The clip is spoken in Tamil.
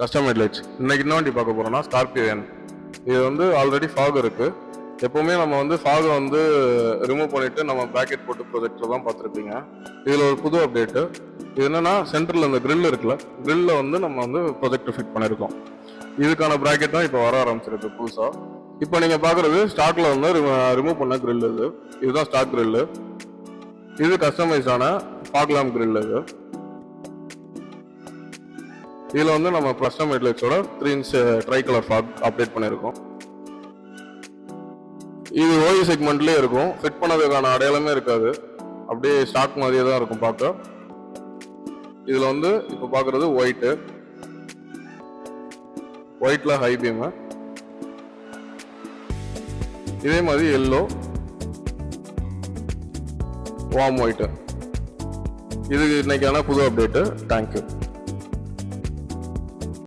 Custom headlights. இன்னைக்கு என்ன வண்டி பார்க்க போறோம்னா ஸ்கார்பியோன். இது வந்து ஆல்ரெடி ஃபாக் இருக்கு. எப்பவுமே நம்ம வந்து ஃபாகை வந்து ரிமூவ் பண்ணிட்டு நம்ம பிராக்கெட் போட்டு ப்ரொஜெக்டர் தான் பார்த்துருப்பீங்க. இதில் ஒரு புது அப்டேட்டு. இது என்னன்னா சென்டரில் இந்த கிரில் இருக்குல்ல, கிரில்ல வந்து நம்ம வந்து ப்ரொஜெக்டர் ஃபிட் பண்ணியிருக்கோம். இதுக்கான பிராக்கெட் தான் இப்போ வர ஆரம்பிச்சிருக்கு புதுசாக. இப்போ நீங்கள் பார்க்குறது ஸ்டாக்ல வந்து ரிமூவ் பண்ண கிரில் இதுதான் ஸ்டாக் கிரில். இது கஸ்டமைஸான ஃபாக் லேம்ப் கிரில். இதில் வந்து நம்ம கஸ்டம் ஹெட்லைட்ஸோட 3 inch tri colour fog update பண்ணியிருக்கோம். இது ஓஇ செக்மெண்ட்லேயே இருக்கும். ஃபிட் பண்ணதுக்கான அடையாளமே இருக்காது, அப்படியே ஸ்டாக் மாதிரியே தான் இருக்கும் பார்க்க. இதில் வந்து இப்போ பார்க்குறது ஒயிட்ல ஹை பீமு, இதே மாதிரி எல்லோ, வார்ம் ஒயிட்டு. இது இன்னைக்கான புது அப்டேட்டு. தேங்க்யூ.